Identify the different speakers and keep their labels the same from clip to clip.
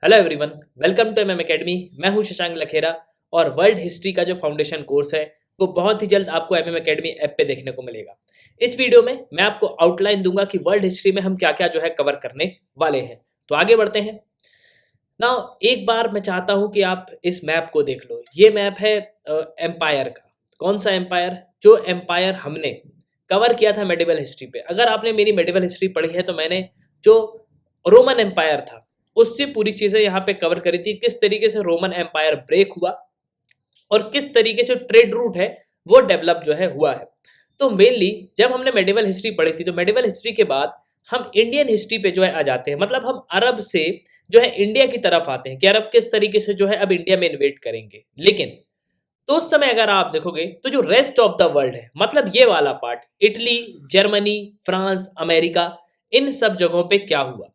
Speaker 1: Hello everyone, welcome to MM academy. मैं हूं शशांक लखेरा और वर्ल्ड हिस्ट्री का जो फाउंडेशन कोर्स है वो बहुत ही जल्द आपको एमएम एकेडमी ऐप पे देखने को मिलेगा। इस वीडियो में मैं आपको आउटलाइन दूंगा कि वर्ल्ड हिस्ट्री में हम क्या क्या जो है कवर करने वाले हैं। तो आगे बढ़ते हैं। नाउ एक बार मैं चाहता हूं कि आप इस मैप को देख लो। ये मैप है एम्पायर का। कौन सा एम्पायर? जो एम्पायर हमने कवर किया था मेडिवल हिस्ट्री पे। अगर आपने मेरी मेडिवल हिस्ट्री पढ़ी है तो मैंने जो रोमन एम्पायर था उससे पूरी चीजें यहाँ पे कवर करी थी। किस तरीके से रोमन एम्पायर ब्रेक हुआ और किस तरीके से ट्रेड रूट है वो डेवलप जो है हुआ है। तो मेनली जब हमने मेडिवल हिस्ट्री पढ़ी थी तो मेडिवल हिस्ट्री के बाद हम इंडियन हिस्ट्री पे जो है आ जाते हैं। मतलब हम अरब से जो है इंडिया की तरफ आते हैं कि अरब किस तरीके से जो है अब इंडिया में इन्वेट करेंगे। लेकिन तो उस समय अगर आप देखोगे तो जो रेस्ट ऑफ द वर्ल्ड है, मतलब ये वाला part, Italy, Germany, France, America, इन सब जगहों पे क्या हुआ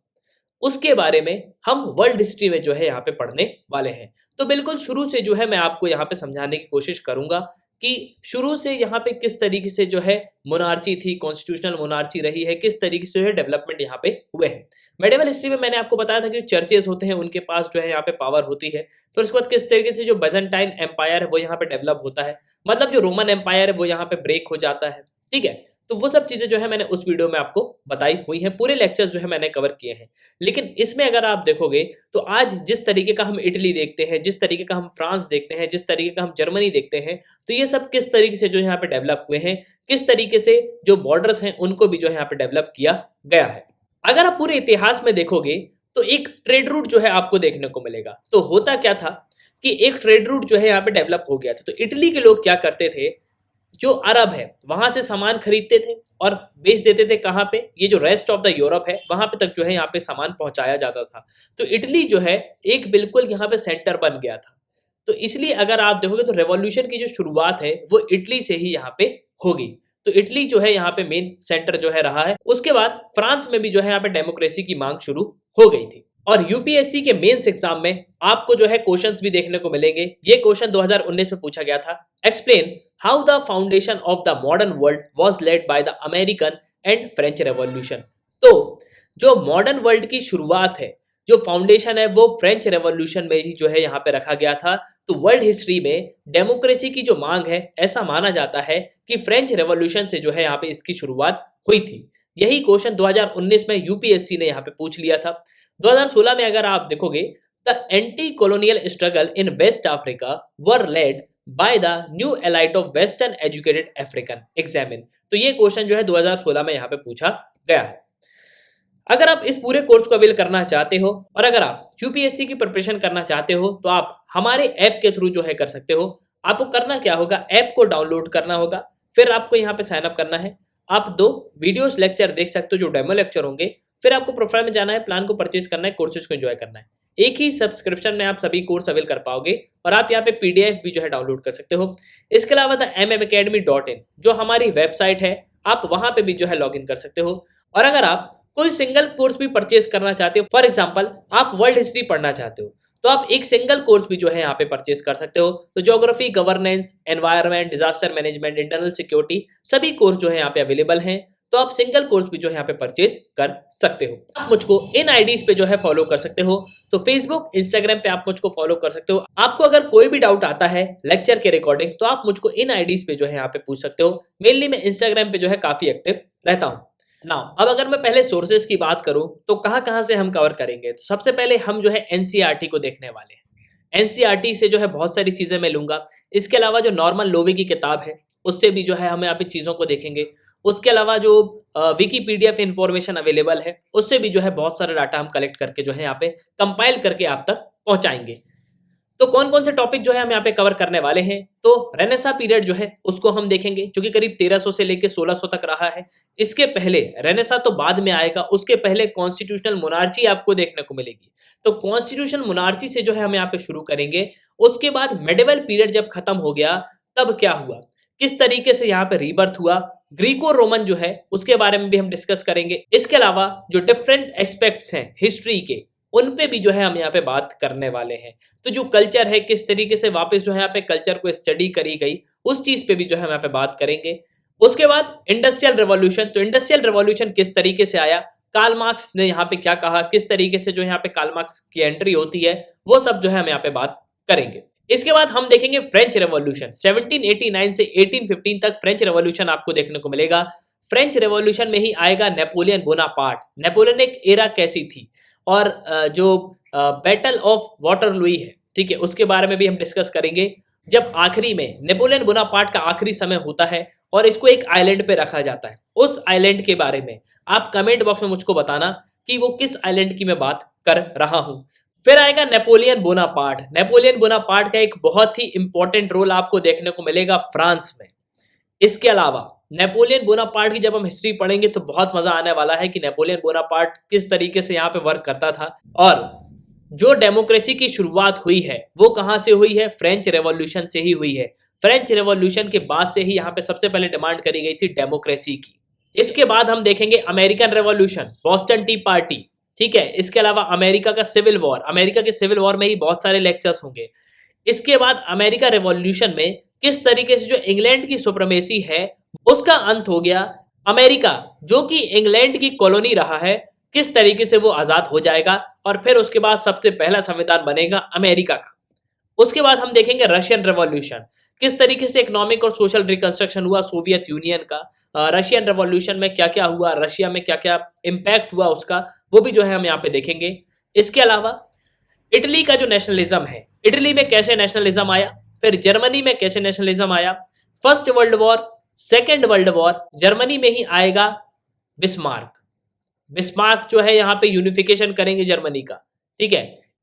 Speaker 1: उसके बारे में हम वर्ल्ड हिस्ट्री में जो है यहाँ पे पढ़ने वाले हैं। तो बिल्कुल शुरू से जो है मैं आपको यहाँ पे समझाने की कोशिश करूंगा कि शुरू से यहाँ पे किस तरीके से जो है मोनार्ची थी, कॉन्स्टिट्यूशनल मोनार्ची रही है, किस तरीके से जो है डेवलपमेंट यहाँ पे हुए हैं। मेडिवल हिस्ट्री में मैंने आपको बताया था कि चर्चेज होते हैं उनके पास जो है यहाँ पे पावर होती है। फिर उसके बाद किस तरीके से जो बाइजेंटाइन एम्पायर है वो यहाँ पे डेवलप होता है, मतलब जो रोमन एम्पायर है वो यहाँ पे ब्रेक हो जाता है। ठीक है, तो वो सब चीजें जो है मैंने उस वीडियो में आपको बताई हुई हैं। पूरे लेक्चर्स जो है मैंने कवर किए हैं। लेकिन इसमें अगर आप देखोगे तो आज जिस तरीके का हम इटली देखते हैं, जिस तरीके का हम फ्रांस देखते हैं, जिस तरीके का हम जर्मनी देखते हैं, तो ये सब किस तरीके से जो यहाँ पे डेवलप हुए हैं, किस तरीके से जो बॉर्डर्स हैं उनको भी जो है यहाँ पे डेवलप किया गया है। अगर आप पूरे इतिहास में देखोगे तो एक ट्रेड रूट जो है आपको देखने को मिलेगा। तो होता क्या था कि एक ट्रेड रूट जो है यहाँ पे डेवलप हो गया था। तो इटली के लोग क्या करते थे, जो अरब है वहां से सामान खरीदते थे और बेच देते थे। कहाँ पे? ये जो रेस्ट ऑफ द यूरोप है वहां पे तक जो है यहाँ पे सामान पहुंचाया जाता था। तो इटली जो है एक बिल्कुल यहाँ पे सेंटर बन गया था। तो इसलिए अगर आप देखोगे तो रेवोल्यूशन की जो शुरुआत है वो इटली से ही यहाँ पे होगी। तो इटली जो है यहाँ पे मेन सेंटर जो है रहा है। उसके बाद फ्रांस में भी जो है यहाँ पे डेमोक्रेसी की मांग शुरू हो गई थी। और यूपीएससी के मेंस एग्जाम में आपको जो है क्वेश्चंस भी देखने को मिलेंगे। ये क्वेश्चन 2019 में पूछा गया था। Explain how the foundation of the modern world was lead by the American and French revolution. तो जो मॉडर्न वर्ल्ड की शुरुआत है, जो फाउंडेशन है वो फ्रेंच रेवोल्यूशन में ही जो है यहाँ पे रखा गया था। तो वर्ल्ड हिस्ट्री में डेमोक्रेसी की जो मांग है, ऐसा माना जाता है कि फ्रेंच रेवोल्यूशन से जो है यहाँ पे इसकी शुरुआत हुई थी। यही क्वेश्चन 2019 में यूपीएससी ने यहाँ पे पूछ लिया था। 2016 में अगर आप देखोगे, the anti colonial struggle in West Africa were led by the new elite of western educated African examine. तो ये क्वेश्चन जो है 2016 में यहाँ पे पूछा गया है। अगर आप इस पूरे कोर्स को अवेल करना चाहते हो और अगर आप यूपीएससी की प्रिपरेशन करना चाहते हो तो आप हमारे ऐप के थ्रू जो है कर सकते हो। आपको करना क्या होगा, ऐप को डाउनलोड करना होगा, फिर आपको यहाँ पे साइन अप करना है। आप 2 वीडियोस लेक्चर देख सकते हो जो डेमो लेक्चर होंगे। फिर आपको प्रोफाइल में जाना है, प्लान को परचेज करना है, कोर्सेज को एंजॉय करना है। एक ही सब्सक्रिप्शन में आप सभी कोर्स अवेल कर पाओगे और आप यहाँ पे पीडीएफ भी जो है डाउनलोड कर सकते हो। इसके अलावा द mmacademy.in जो हमारी वेबसाइट है, आप वहां पे भी जो है लॉग इन कर सकते हो। और अगर आप कोई सिंगल कोर्स भी परचेज करना चाहते हो, फॉर एग्जांपल आप वर्ल्ड हिस्ट्री पढ़ना चाहते हो, तो आप एक सिंगल कोर्स भी जो है यहाँ पे परचेज कर सकते हो। तो geography, governance, environment, disaster management, internal security, सभी कोर्स जो है यहाँ पे अवेलेबल हैं। तो आप सिंगल कोर्स भी जो है यहाँ पे परचेज कर सकते हो। आप मुझको इन आईडीज पे जो है फॉलो कर सकते हो। तो फेसबुक, इंस्टाग्राम पे आप मुझको फॉलो कर सकते हो। आपको अगर कोई भी डाउट आता है लेक्चर के रिकॉर्डिंग तो आप मुझको इन आईडीज पे जो है यहाँ पे पूछ सकते हो। मेनली मैं इंस्टाग्राम पे जो है काफी एक्टिव रहता हूँ। नाउ अब अगर मैं पहले सोर्सेज की बात करूं तो कहां से हम कवर करेंगे, तो सबसे पहले हम जो है एनसीईआरटी को देखने वाले हैं। एनसीईआरटी से जो है बहुत सारी चीजें मैं लूंगा। इसके अलावा जो नॉर्मल लोवे की किताब है उससे भी जो है हम यहाँ पे चीजों को देखेंगे। उसके अलावा जो विकीपीडिया पे इंफॉर्मेशन अवेलेबल है उससे भी जो है बहुत सारा डाटा हम कलेक्ट करके जो है यहाँ पे कंपाइल करके आप तक पहुंचाएंगे। तो कौन कौन से टॉपिक जो है हम यहाँ पे कवर करने वाले हैं, तो रेनेसा पीरियड जो है उसको हम देखेंगे जो कि करीब 1300 से लेके 1600 तक रहा है। इसके पहले रेनेसा तो बाद में आएगा, उसके पहले कॉन्स्टिट्यूशनल मोनार्ची आपको देखने को मिलेगी। तो कॉन्स्टिट्यूशनल मोनार्ची से जो है हम यहाँ पे शुरू करेंगे। उसके बाद मेडिवल पीरियड जब खत्म हो गया तब क्या हुआ, किस तरीके से यहाँ पे रीबर्थ हुआ, ग्रीको रोमन जो है उसके बारे में भी हम डिस्कस करेंगे। इसके अलावा जो डिफरेंट एस्पेक्ट्स हैं हिस्ट्री के उन पे भी जो है हम यहाँ पे बात करने वाले हैं। तो जो कल्चर है, किस तरीके से वापस जो है यहाँ पे कल्चर को स्टडी करी गई, उस चीज पे भी जो है हम यहाँ पे बात करेंगे। उसके बाद इंडस्ट्रियल रेवोल्यूशन, तो इंडस्ट्रियल रेवोल्यूशन किस तरीके से आया, कार्ल मार्क्स ने यहाँ पे क्या कहा, किस तरीके से जो यहाँ पे कार्ल मार्क्स की एंट्री होती है, वो सब जो है हम यहाँ पे बात करेंगे। इसके बाद हम देखेंगे फ्रेंच रेवोल्यूशन। 1789 से 1815 तक फ्रेंच रेवोल्यूशन आपको देखने को मिलेगा। फ्रेंच रेवोल्यूशन में ही आएगा नेपोलियन बोनापार्ट। नेपोलियन एक एरा कैसी थी, और जो बैटल ऑफ वाटरलू है, ठीक है, उसके बारे में भी हम डिस्कस करेंगे। जब आखिरी में नेपोलियन बोनापार्ट का आखिरी समय होता है और इसको एक आइलैंड पे रखा जाता है, उस आइलैंड के बारे में आप कमेंट बॉक्स में मुझको बताना कि वो किस आइलैंड की मैं बात कर रहा हूं। फिर आएगा नेपोलियन बोनापार्ट। नेपोलियन बोनापार्ट का एक बहुत ही इंपॉर्टेंट रोल आपको देखने को मिलेगा फ्रांस में। इसके अलावा नेपोलियन बोनापार्ट की जब हम हिस्ट्री पढ़ेंगे तो बहुत मजा आने वाला है कि नेपोलियन बोनापार्ट किस तरीके से यहाँ पे वर्क करता था, और जो डेमोक्रेसी की शुरुआत हुई है वो कहां से हुई है, फ्रेंच रेवोल्यूशन से ही हुई है। फ्रेंच रेवोल्यूशन के बाद से ही यहाँ पे सबसे पहले डिमांड करी गई थी डेमोक्रेसी की। इसके बाद हम देखेंगे American revolution, Boston T party, ठीक है। इसके अलावा अमेरिका का सिविल वॉर, अमेरिका के सिविल वॉर में ही बहुत सारे लेक्चर्स होंगे। इसके बाद अमेरिका रेवोल्यूशन में किस तरीके से जो इंग्लैंड की सुप्रीमेसी है उसका अंत हो गया। अमेरिका जो कि इंग्लैंड की कॉलोनी रहा है, किस तरीके से वो आजाद हो जाएगा, और फिर उसके बाद सबसे पहला संविधान बनेगा अमेरिका का। उसके बाद हम देखेंगे रशियन रेवोल्यूशन, किस तरीके से इकोनॉमिक और सोशल रिकंस्ट्रक्शन हुआ सोवियत यूनियन का। रशियन रेवोल्यूशन में क्या क्या हुआ, रशिया में क्या क्या इंपैक्ट हुआ उसका, वो भी जो है हम यहाँ पे देखेंगे। इसके अलावा इटली का जो नेशनलिज्म है, इटली में कैसे नेशनलिज्म आया, फिर जर्मनी में कैसे नेशनलिज्म आया। First world war, second world war, Germany में ही आएगा बिस्मार्क। बिस्मार्क जो है यहाँ पे यूनिफिकेशन करेंगे जर्मनी का, ठीक है।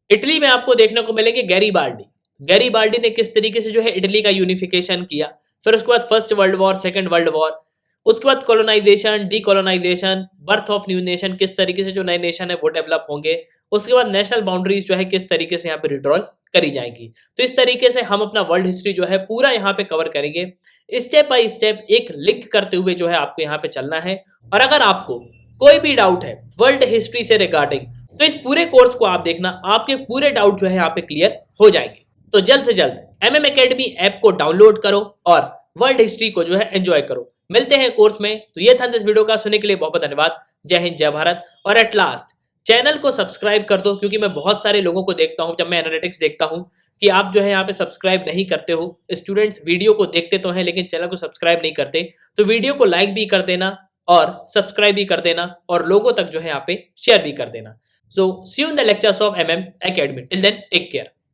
Speaker 1: इटली में आपको देखने को मिलेंगे गैरीबाल्डी। गैरीबाल्डी ने किस तरीके से जो है इटली का यूनिफिकेशन किया। फिर उसके बाद first world war, second world war, उसके बाद colonization, decolonization, birth of new nation, किस तरीके से जो नए नेशन है वो डेवलप होंगे। उसके बाद नेशनल बाउंड्रीज जो है किस तरीके से यहाँ पे रिड्रॉल करी जाएंगी। तो इस तरीके से हम अपना वर्ल्ड हिस्ट्री जो है पूरा यहाँ पे कवर करेंगे, स्टेप बाय स्टेप एक लिंक करते हुए जो है आपको यहाँ पे चलना है। और अगर आपको कोई भी डाउट है वर्ल्ड हिस्ट्री से रिगार्डिंग, तो इस पूरे कोर्स को आप देखना, आपके पूरे डाउट जो है यहाँ पे क्लियर हो जाएंगे। तो जल्द से जल्द MM Academy ऐप को डाउनलोड करो और वर्ल्ड हिस्ट्री को जो है एंजॉय करो। मिलते हैं कोर्स में। तो ये था इस वीडियो का, सुनने के लिए बहुत बहुत धन्यवाद। जय हिंद, जय भारत। और एट लास्ट चैनल को सब्सक्राइब कर दो, क्योंकि मैं बहुत सारे लोगों को देखता हूं, जब मैं एनालिटिक्स देखता हूं कि आप जो है यहाँ पे सब्सक्राइब नहीं करते हो। स्टूडेंट्स वीडियो को देखते तो हैं लेकिन चैनल को सब्सक्राइब नहीं करते, तो वीडियो को लाइक भी कर देना और सब्सक्राइब भी कर देना और लोगों तक जो है यहाँ पे शेयर भी कर देना। So see you in the lectures of MM Academy। Till then take care.